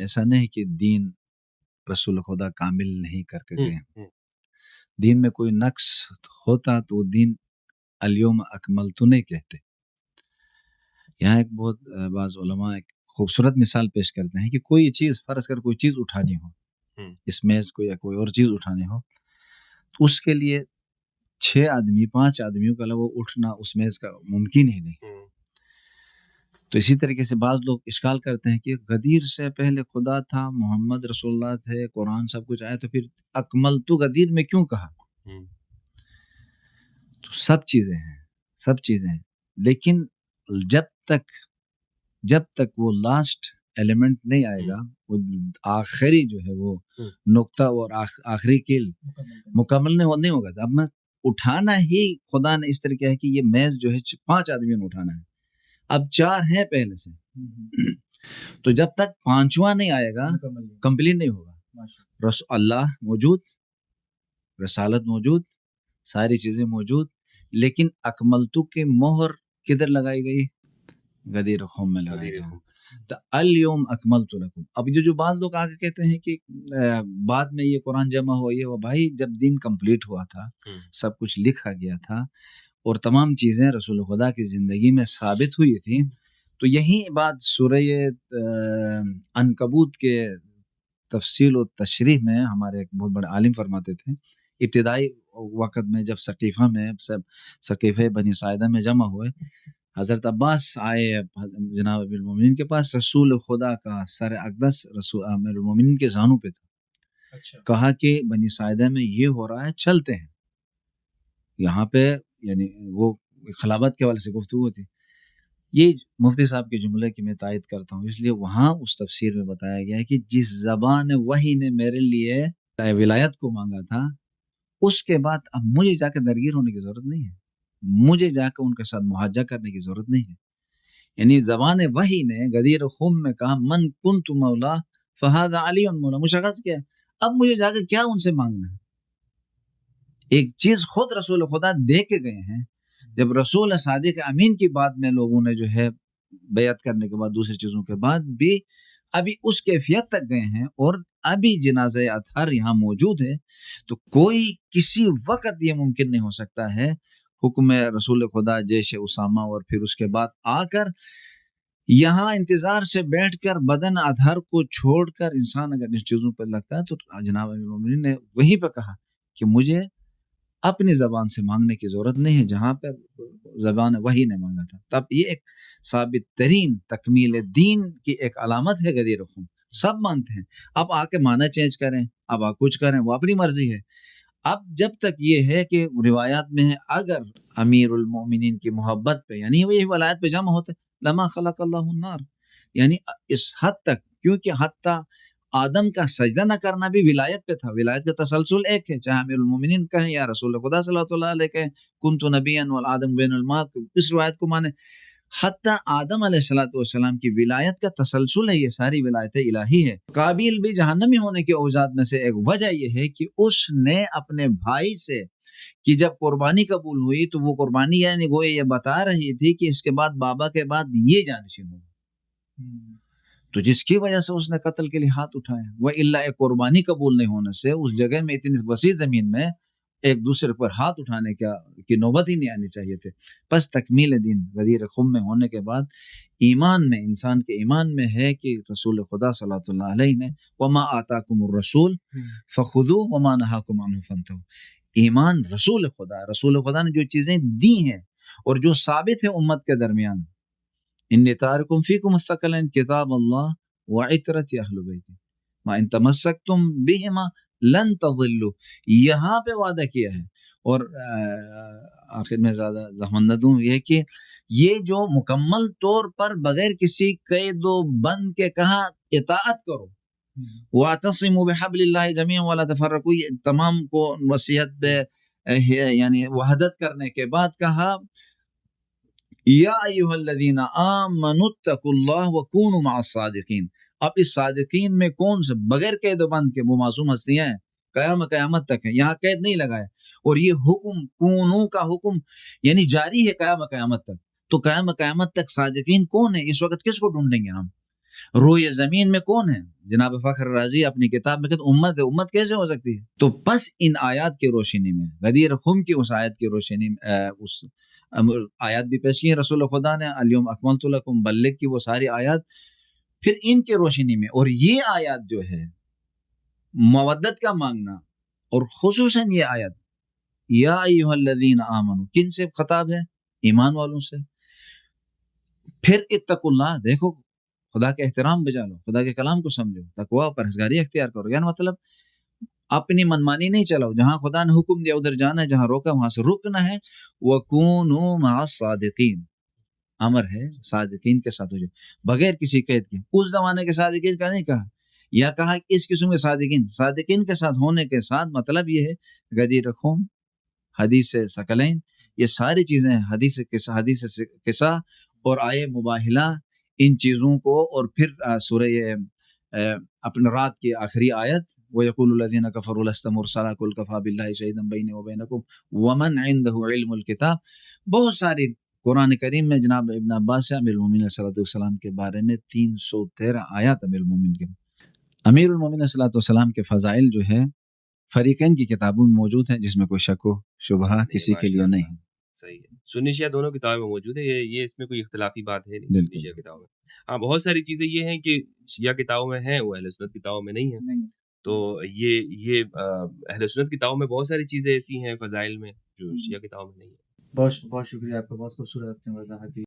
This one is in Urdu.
ایسا نہیں کہ دین رسول خدا کامل نہیں کر کے گئے ہیں. دین میں کوئی نقص ہوتا تو وہ دین الیوم اکملت نہیں کہتے. یہاں ایک بہت بعض علماء ایک خوبصورت مثال پیش کرتے ہیں کہ کوئی چیز فرض کر کوئی چیز اٹھانی ہو، اس میز کو یا کوئی اور چیز اٹھانی ہو، تو اس کے لیے 6 آدمی 5 آدمیوں کا علاوہ اٹھنا اس میز کا ممکن ہی نہیں. تو اسی طریقے سے بعض لوگ اشکال کرتے ہیں کہ غدیر سے پہلے خدا تھا، محمد رسول اللہ تھے، قرآن سب کچھ آیا، تو پھر اکملت غدیر میں کیوں کہا؟ تو سب چیزیں ہیں، لیکن جب تک وہ لاسٹ ایلیمنٹ نہیں آئے گا، وہ آخری جو ہے وہ نقطہ اور آخری کیل مکمل نہیں ہوگا. اب میں اٹھانا ہی خدا نے اس طرح کیا ہے کہ یہ میز جو ہے 5 آدمیوں نے اٹھانا ہے، اب 4 ہیں پہلے سے، تو جب تک 5واں نہیں آئے گا کمپلیٹ نہیں ہوگا. اللہ موجود، رسالت موجود، ساری چیزیں موجود، لیکن اکملتو کی مہر کدھر لگائی گئی؟ غدیر قوم میں لگائی گئی. تو الیوم اکملت لکم. اب جو بعض لوگ آگے کہتے ہیں کہ بعد میں یہ قرآن جمع ہوا، یہ ہوا. بھائی جب دین کمپلیٹ ہوا تھا، سب کچھ لکھا گیا تھا اور تمام چیزیں رسول خدا کی زندگی میں ثابت ہوئی تھی، تو یہی بات سورہ عنکبوت کے تفصیل و تشریح میں ہمارے ایک بہت بڑے عالم فرماتے تھے. ابتدائی وقت میں جب ثقیفہ بنی ساعدہ میں جمع ہوئے، حضرت عباس آئے جناب امیر المومنین کے پاس، رسول خدا کا سر اقدس رسول امیر المومنین کے زانوں پہ تھا. کہا کہ بنی ساعدہ میں یہ ہو رہا ہے، چلتے ہیں یہاں پہ. یعنی وہ خلافت کے حوالے سے گفتگو تھی. یہ مفتی صاحب کے جملے کی میں تائید کرتا ہوں، اس لیے وہاں اس تفسیر میں بتایا گیا ہے کہ جس زبان وحی نے میرے لیے ولایت کو مانگا تھا، اس کے بعد اب مجھے جا کے درگیر ہونے کی ضرورت نہیں ہے، مجھے جا کے ان کے ساتھ محاجہ کرنے کی ضرورت نہیں ہے. یعنی زبان وحی نے غدیر خم میں کہا من کنت مولا فہذا علی مولا، مشخص کیا ہے. اب مجھے جا کے کیا ان سے مانگنا ہے؟ ایک چیز خود رسول خدا دے کے گئے ہیں. جب رسول صادق امین کی بات میں لوگوں نے جو ہے بیعت کرنے کے بعد دوسری چیزوں کے بعد بھی ابھی اس کیفیت تک گئے ہیں اور ابھی جنازہ اطہر یہاں موجود ہے، تو کوئی کسی وقت یہ ممکن نہیں ہو سکتا ہے حکم رسول خدا جیش اسامہ اور پھر اس کے بعد آ کر یہاں انتظار سے بیٹھ کر بدن اطہر کو چھوڑ کر انسان اگر ان چیزوں پر لگتا ہے، تو جناب امیر المومنین نے وہیں پہ کہا کہ مجھے اپنی زبان سے مانگنے کی ضرورت نہیں ہے جہاں پہ زبان وحی نے مانگا تھا. تب یہ ایک ثابت ترین تکمیل دین کی ایک علامت ہے. غدیر قوم سب مانتے ہیں، اب آ کے معنی چینج کریں، اب آ کچھ کریں، وہ اپنی مرضی ہے. اب جب تک یہ ہے کہ روایات میں ہے اگر امیر المومنین کی محبت پہ یعنی وہ ولایت پہ جمع ہوتے لما خلق اللہ النار، یعنی اس حد تک، کیونکہ حتیٰ آدم کا سجدہ نہ کرنا بھی ولایت پہ تھا. ولایت کا تسلسل ایک ہے، چاہے امیر المومنین کہیں یا رسول خدا صلی اللہ علیہ کہیں کنت نبیا والآدم بین الماء، اس روایت کو مانے. حتیٰ آدم علیہ السلام کی ولایت کا تسلسل ہے، یہ ساری ولایت الہی ہے. قابیل بھی جہنمی ہونے کے اوجات میں سے ایک وجہ یہ ہے کہ اس نے اپنے بھائی سے کہ جب قربانی قبول ہوئی تو وہ قربانی یعنی وہ یہ بتا رہی تھی کہ اس کے بعد بابا کے بعد یہ جانشین ہوگا، تو جس کی وجہ سے اس نے قتل کے لیے ہاتھ اٹھایا. وہ اللہ ایک قربانی قبول نہیں ہونے سے اس جگہ میں اتنی وسیع زمین میں ایک دوسرے پر ہاتھ اٹھانے کی نوبت ہی نہیں آنی چاہیے تھے. پس تکمیل دین غدیر قوم میں ہونے کے بعد ایمان میں، انسان کے ایمان میں ہے کہ رسول خدا صلی اللہ علیہ نے وما آتاکم الرسول فخذوہ وما نہاکم عنہ فانتہوا. ایمان رسول خدا نے جو چیزیں دی ہیں اور جو ثابت ہے امت کے درمیان، انی تارکم فیکم الثقلین کتاب اللہ وعطرت اہل بیتی ما ان تمسکتم بہما لن تضلوا، یہاں پہ وعدہ کیا ہے. اور آخر میں زیادہ زحمت نہ دوں، یہ کہ یہ جو مکمل طور پر بغیر کسی قید و بند کے کہا اطاعت کرو، واعتصموا بحبل اللہ جميعا ولا تفرقوا، تمام کو وصیت پہ یعنی وحدت کرنے کے بعد کہا یا ایھا الذین آمنوا اتقوا اللہ وکونوا مع الصادقین. اب اس صادقین میں کون سے بغیر قید و بند کے وہ معصوم ہستیاں ہیں، قیامت تک ہے، یہاں قید نہیں لگایا. اور یہ حکم کونو کا حکم یعنی جاری ہے قیامت تک. تو قیامت تک صادقین کون ہے؟ اس وقت کس کو ڈھونڈیں گے ہم؟ روئے زمین میں کون ہے؟ جناب فخر رازی اپنی کتاب میں کہتے امت ہے. امت کیسے ہو سکتی ہے؟ تو بس ان آیات کی روشنی میں، غدیر خم کی اس آیت کی روشنی میں، اس آیات بھی پیش کی ہیں رسول خدا نے، الیوم اکملت لکم، بلغ کی وہ ساری آیات، پھر ان کی روشنی میں. اور یہ آیات جو ہے مودت کا مانگنا، اور خصوصاً یہ آیت یا ایھا الذین آمنوا، کن سے خطاب ہے؟ ایمان والوں سے. پھر اتقوا اللہ، دیکھو خدا کے احترام بجا لو، خدا کے کلام کو سمجھو، تقوی اور پرہیزگاری اختیار کرو. یعنی مطلب اپنی منمانی نہیں چلاؤ، جہاں خدا نے حکم دیا ادھر جانا ہے، جہاں روکا وہاں سے رکنا ہے. وَكُونُوا مَعَ الصَّادِقِينَ، امر ہے صادقین کے ساتھ ہو جاؤ، بغیر کسی قید کے. اس زمانے کے صادقین کا نہیں کہا، یا کہا اس قسم کے صادقین کے ساتھ ہونے کے ساتھ مطلب یہ ہے غدیر خم، حدیث ثقلین، یہ ساری چیزیں حدیث قصہ اور آئے مباہلہ، ان چیزوں کو. اور پھر سورہ اپنے رات کی آخری آیت وَيَقُولُ الَّذِينَ كَفَرُوا لَسْتَ مُرْسَلًا قُلْ كَفَىٰ بِاللَّهِ شَهِيدًا بَيْنِي وَبَيْنَكُمْ وَمَنْ عِندَهُ عِلْمُ الْكِتَابِ. بہت ساری قرآن کریم میں جناب ابن عباس سے امیر المومنین صلی اللہ علیہ وسلم کے بارے میں 313 آیات امیر المومنین کے. امیر المومنین صلی اللہ علیہ وسلم کے فضائل جو ہے فریقین کی کتابوں میں موجود ہیں، جس میں کوئی شک و شبہ کسی کے لیے نہیں ہے. صحیح ہے، سنی شیعہ دونوں کتابیں میں موجود ہے، یہ اس میں کوئی اختلافی بات ہے نہیں سنی شیعہ کتابوں میں. ہاں بہت ساری چیزیں یہ ہیں کہ شیعہ کتابوں میں ہیں، وہ اہل سنت کتابوں میں نہیں ہیں. تو یہ اہل سنت کتابوں میں بہت ساری چیزیں ایسی ہیں فضائل میں جو شیعہ کتابوں میں نہیں ہیں. بہت بہت شکریہ آپ کا، بہت خوبصورت آپ نے وضاحت دی.